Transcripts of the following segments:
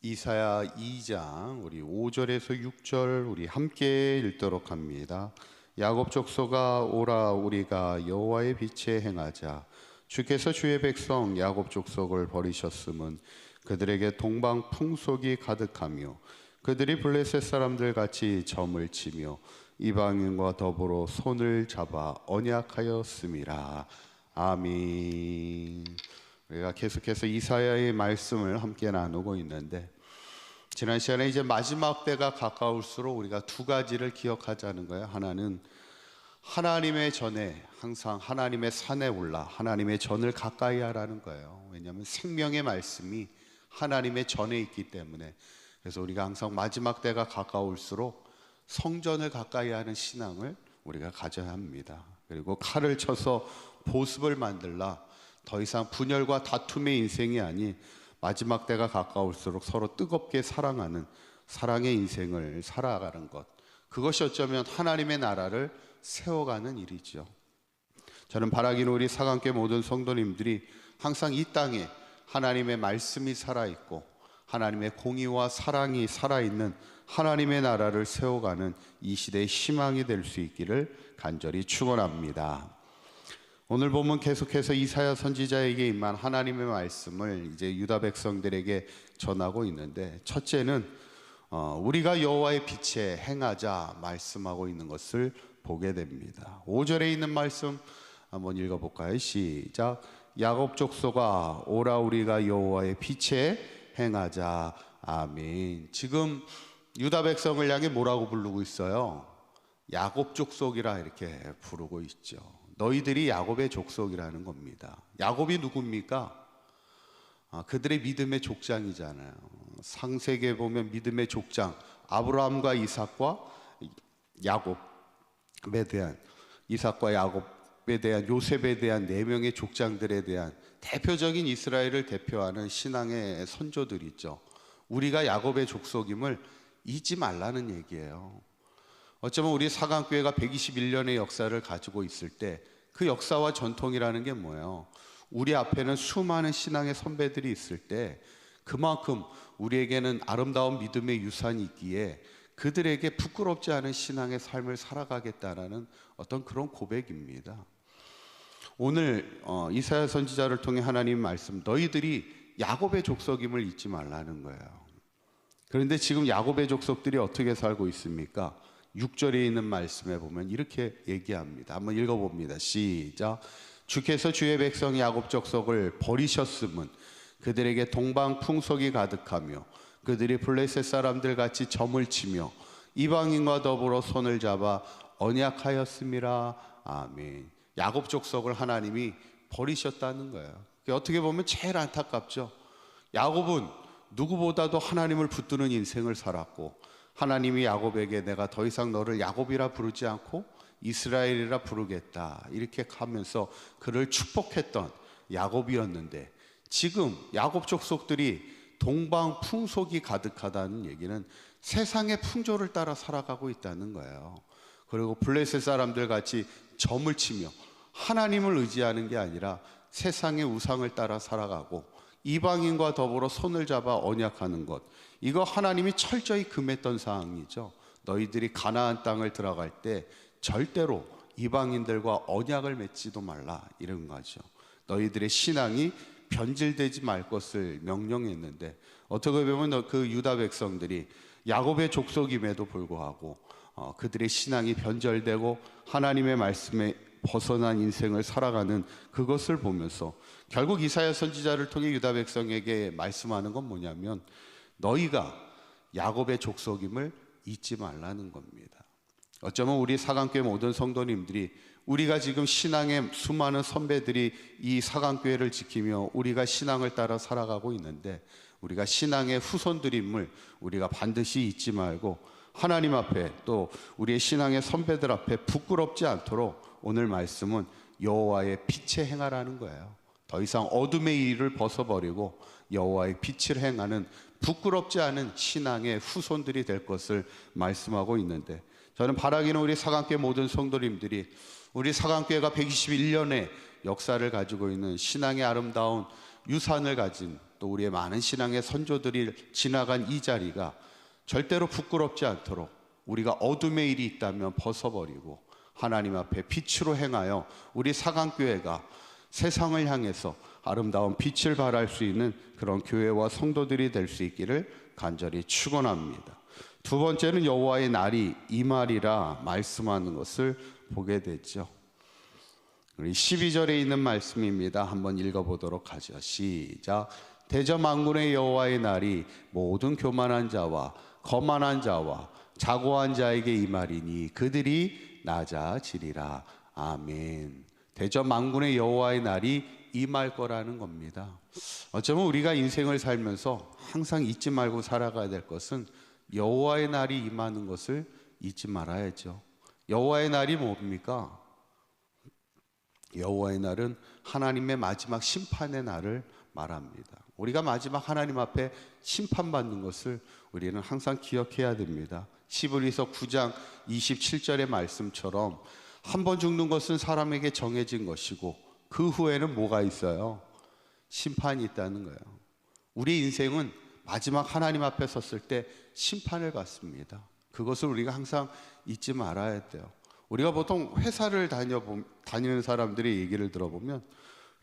이사야 2장 우리 5절에서 6절 우리 함께 읽도록 합니다. 야곱 족속아 오라 우리가 여호와의 빛에 행하자. 주께서 주의 백성 야곱 족속을 버리셨음은 그들에게 동방 풍속이 가득하며 그들이 블레셋 사람들 같이 점을 치며 이방인과 더불어 손을 잡아 언약하였음이라. 아멘. 우리가 계속해서 이사야의 말씀을 함께 나누고 있는데, 지난 시간에 이제 마지막 때가 가까울수록 우리가 두 가지를 기억하자는 거예요. 하나는 하나님의 전에, 항상 하나님의 산에 올라 하나님의 전을 가까이 하라는 거예요. 왜냐하면 생명의 말씀이 하나님의 전에 있기 때문에. 그래서 우리가 항상 마지막 때가 가까울수록 성전을 가까이 하는 신앙을 우리가 가져야 합니다. 그리고 칼을 쳐서 보습을 만들라, 더 이상 분열과 다툼의 인생이 아닌 마지막 때가 가까울수록 서로 뜨겁게 사랑하는 사랑의 인생을 살아가는 것, 그것이 어쩌면 하나님의 나라를 세워가는 일이죠. 저는 바라기는 우리 사강교회 모든 성도님들이 항상 이 땅에 하나님의 말씀이 살아있고 하나님의 공의와 사랑이 살아있는 하나님의 나라를 세워가는 이 시대의 희망이 될 수 있기를 간절히 축원합니다. 오늘 보면 계속해서 이사야 선지자에게 임한 하나님의 말씀을 이제 유다 백성들에게 전하고 있는데, 첫째는 우리가 여호와의 빛에 행하자 말씀하고 있는 것을 보게 됩니다. 5절에 있는 말씀 한번 읽어볼까요? 시작. 야곱 족속아 오라 우리가 여호와의 빛에 행하자. 아멘. 지금 유다 백성을 향해 뭐라고 부르고 있어요? 야곱 족속이라 이렇게 부르고 있죠. 너희들이 야곱의 족속이라는 겁니다. 야곱이 누굽니까? 그들의 믿음의 족장이잖아요. 창세기에 보면 믿음의 족장 아브라함과 이삭과 야곱에 대한, 이삭과 야곱에 대한, 요셉에 대한 네 명의 족장들에 대한 대표적인 이스라엘을 대표하는 신앙의 선조들이죠. 우리가 야곱의 족속임을 잊지 말라는 얘기예요. 어쩌면 우리 사강교회가 121년의 역사를 가지고 있을 때 그 역사와 전통이라는 게 뭐예요? 우리 앞에는 수많은 신앙의 선배들이 있을 때 그만큼 우리에게는 아름다운 믿음의 유산이 있기에 그들에게 부끄럽지 않은 신앙의 삶을 살아가겠다라는 어떤 그런 고백입니다. 오늘 이사야 선지자를 통해 하나님 말씀, 너희들이 야곱의 족속임을 잊지 말라는 거예요. 그런데 지금 야곱의 족속들이 어떻게 살고 있습니까? 6절에 있는 말씀에 보면 이렇게 얘기합니다. 한번 읽어봅니다. 시작. 주께서 주의 백성 야곱 족속을 버리셨음은 그들에게 동방 풍속이 가득하며 그들이 블레셋 사람들 같이 점을 치며 이방인과 더불어 손을 잡아 언약하였음이라. 아멘. 야곱 족속을 하나님이 버리셨다는 거예요. 어떻게 보면 제일 안타깝죠. 야곱은 누구보다도 하나님을 붙드는 인생을 살았고, 하나님이 야곱에게 내가 더 이상 너를 야곱이라 부르지 않고 이스라엘이라 부르겠다 이렇게 하면서 그를 축복했던 야곱이었는데, 지금 야곱 족속들이 동방 풍속이 가득하다는 얘기는 세상의 풍조를 따라 살아가고 있다는 거예요. 그리고 블레셋 사람들 같이 점을 치며 하나님을 의지하는 게 아니라 세상의 우상을 따라 살아가고 이방인과 더불어 손을 잡아 언약하는 것, 이거 하나님이 철저히 금했던 사항이죠. 너희들이 가나안 땅을 들어갈 때 절대로 이방인들과 언약을 맺지도 말라 이런 거죠. 너희들의 신앙이 변질되지 말 것을 명령했는데, 어떻게 보면 그 유다 백성들이 야곱의 족속임에도 불구하고 그들의 신앙이 변절되고 하나님의 말씀에 벗어난 인생을 살아가는 그것을 보면서 결국 이사야 선지자를 통해 유다 백성에게 말씀하는 건 뭐냐면, 너희가 야곱의 족속임을 잊지 말라는 겁니다. 어쩌면 우리 사강교회 모든 성도님들이, 우리가 지금 신앙의 수많은 선배들이 이 사강교회를 지키며 우리가 신앙을 따라 살아가고 있는데, 우리가 신앙의 후손들임을 우리가 반드시 잊지 말고 하나님 앞에, 또 우리의 신앙의 선배들 앞에 부끄럽지 않도록 오늘 말씀은 여호와의 빛에 행하라는 거예요. 더 이상 어둠의 일을 벗어버리고 여호와의 빛을 행하는 부끄럽지 않은 신앙의 후손들이 될 것을 말씀하고 있는데, 저는 바라기는 우리 사강교회 모든 성도님들이, 우리 사강교회가 121년의 역사를 가지고 있는 신앙의 아름다운 유산을 가진, 또 우리의 많은 신앙의 선조들이 지나간 이 자리가 절대로 부끄럽지 않도록 우리가 어둠의 일이 있다면 벗어버리고 하나님 앞에 빛으로 행하여 우리 사강교회가 세상을 향해서 아름다운 빛을 발할 수 있는 그런 교회와 성도들이 될 수 있기를 간절히 축원합니다. 두 번째는 여호와의 날이 임하리라 말씀하는 것을 보게 되죠. 우리 12절에 있는 말씀입니다. 한번 읽어보도록 하죠. 시작. 대저만군의 여호와의 날이 모든 교만한 자와 거만한 자와 자고한 자에게 임하리니 그들이 낮아지리라. 아멘. 대저만군의 여호와의 날이 임할 거라는 겁니다. 어쩌면 우리가 인생을 살면서 항상 잊지 말고 살아가야 될 것은 여호와의 날이 임하는 것을 잊지 말아야죠. 여호와의 날이 뭡니까? 여호와의 날은 하나님의 마지막 심판의 날을 말합니다. 우리가 마지막 하나님 앞에 심판받는 것을 우리는 항상 기억해야 됩니다. 히브리서 9장 27절의 말씀처럼 한 번 죽는 것은 사람에게 정해진 것이고 그 후에는 뭐가 있어요? 심판이 있다는 거예요. 우리 인생은 마지막 하나님 앞에 섰을 때 심판을 받습니다. 그것을 우리가 항상 잊지 말아야 돼요. 우리가 보통 회사를 다니는 사람들의 얘기를 들어보면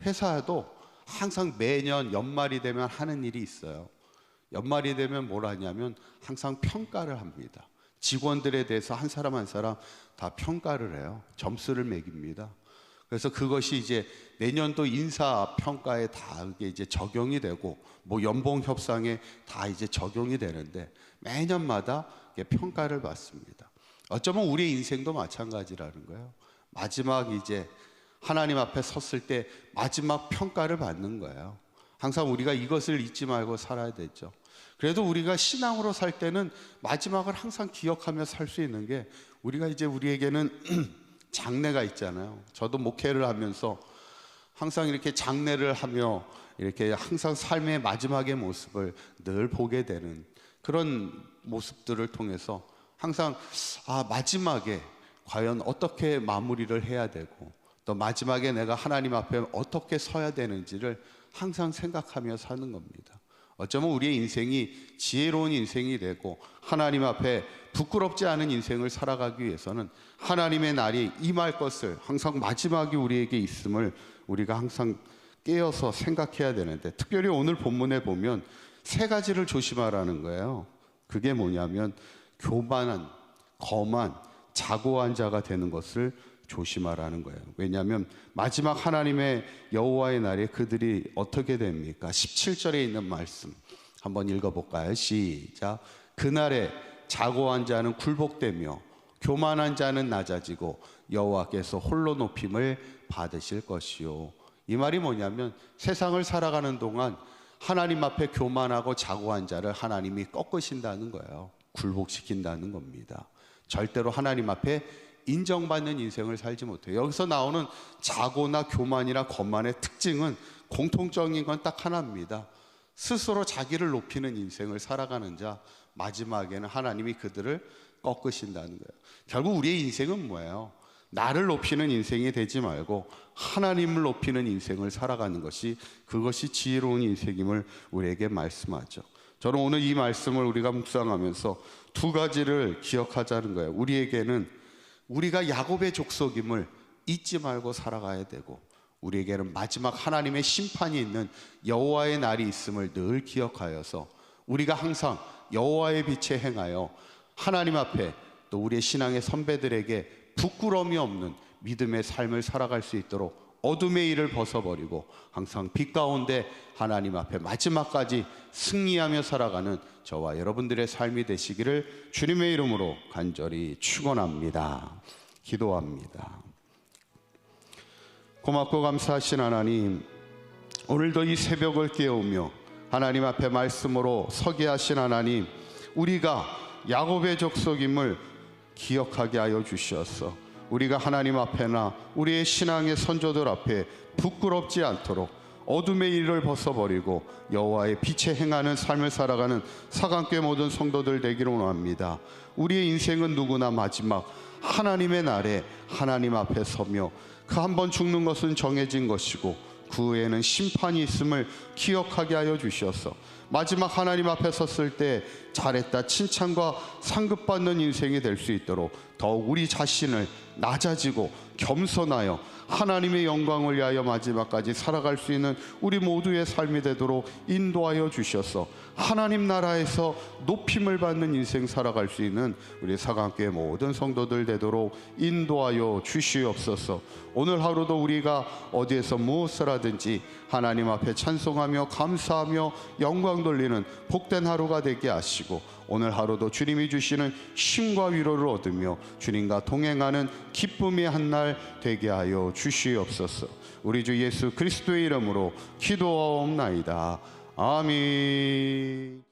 회사도 항상 매년 연말이 되면 하는 일이 있어요. 연말이 되면 뭘 하냐면 항상 평가를 합니다. 직원들에 대해서 한 사람 한 사람 다 평가를 해요. 점수를 매깁니다. 그래서 그것이 이제 내년도 인사 평가에 다 이제 적용이 되고 뭐 연봉 협상에 다 이제 적용이 되는데 매년마다 평가를 받습니다. 어쩌면 우리의 인생도 마찬가지라는 거예요. 마지막 이제 하나님 앞에 섰을 때 마지막 평가를 받는 거예요. 항상 우리가 이것을 잊지 말고 살아야 되죠. 그래도 우리가 신앙으로 살 때는 마지막을 항상 기억하며 살 수 있는 게 우리가 이제 우리에게는 장래가 있잖아요. 저도 목회를 하면서 항상 이렇게 장례를 하며 이렇게 항상 삶의 마지막의 모습을 늘 보게 되는 그런 모습들을 통해서 항상 마지막에 과연 어떻게 마무리를 해야 되고 또 마지막에 내가 하나님 앞에 어떻게 서야 되는지를 항상 생각하며 사는 겁니다. 어쩌면 우리의 인생이 지혜로운 인생이 되고 하나님 앞에 부끄럽지 않은 인생을 살아가기 위해서는 하나님의 날이 임할 것을 항상 마지막이 우리에게 있음을 우리가 항상 깨어서 생각해야 되는데, 특별히 오늘 본문에 보면 세 가지를 조심하라는 거예요. 그게 뭐냐면 교만한, 거만, 자고한 자가 되는 것을 조심하라는 거예요. 왜냐하면 마지막 하나님의 여호와의 날에 그들이 어떻게 됩니까? 17절에 있는 말씀 한번 읽어볼까요? 시작. 그날에 자고한 자는 굴복되며 교만한 자는 낮아지고 여호와께서 홀로 높임을 받으실 것이요. 이 말이 뭐냐면 세상을 살아가는 동안 하나님 앞에 교만하고 자고한 자를 하나님이 꺾으신다는 거예요. 굴복시킨다는 겁니다. 절대로 하나님 앞에 인정받는 인생을 살지 못해요. 여기서 나오는 자고나 교만이나 거만의 특징은 공통적인 건 딱 하나입니다. 스스로 자기를 높이는 인생을 살아가는 자, 마지막에는 하나님이 그들을 꺾으신다는 거예요. 결국 우리의 인생은 뭐예요? 나를 높이는 인생이 되지 말고 하나님을 높이는 인생을 살아가는 것이, 그것이 지혜로운 인생임을 우리에게 말씀하죠. 저는 오늘 이 말씀을 우리가 묵상하면서 두 가지를 기억하자는 거예요. 우리에게는 우리가 야곱의 족속임을 잊지 말고 살아가야 되고, 우리에게는 마지막 하나님의 심판이 있는 여호와의 날이 있음을 늘 기억하여서 우리가 항상 여호와의 빛에 행하여 하나님 앞에 또 우리의 신앙의 선배들에게 부끄러움이 없는 믿음의 삶을 살아갈 수 있도록 어둠의 일을 벗어버리고 항상 빛 가운데 하나님 앞에 마지막까지 승리하며 살아가는 저와 여러분들의 삶이 되시기를 주님의 이름으로 간절히 축원합니다. 기도합니다. 고맙고 감사하신 하나님, 오늘도 이 새벽을 깨우며 하나님 앞에 말씀으로 서게 하신 하나님, 우리가 야곱의 족속임을 기억하게 하여 주시옵소서. 우리가 하나님 앞에나 우리의 신앙의 선조들 앞에 부끄럽지 않도록 어둠의 일을 벗어버리고 여호와의 빛에 행하는 삶을 살아가는 사강교회 모든 성도들 되기를 원합니다. 우리의 인생은 누구나 마지막 하나님의 날에 하나님 앞에 서며 그 한 번 죽는 것은 정해진 것이고 그 후에는 심판이 있음을 기억하게 하여 주시옵소서. 마지막 하나님 앞에 섰을 때 잘했다 칭찬과 상급받는 인생이 될 수 있도록 더욱 우리 자신을 낮아지고 겸손하여 하나님의 영광을 위하여 마지막까지 살아갈 수 있는 우리 모두의 삶이 되도록 인도하여 주셔서 하나님 나라에서 높임을 받는 인생 살아갈 수 있는 우리 사강교회 모든 성도들 되도록 인도하여 주시옵소서. 오늘 하루도 우리가 어디에서 무엇을 하든지 하나님 앞에 찬송하며 감사하며 영광 돌리는 복된 하루가 되게 하시고, 오늘 하루도 주님이 주시는 힘과 위로를 얻으며 주님과 동행하는 기쁨의 한날 되게 하여 주시옵소서. 우리 주 예수 그리스도의 이름으로 기도하옵나이다. 아멘.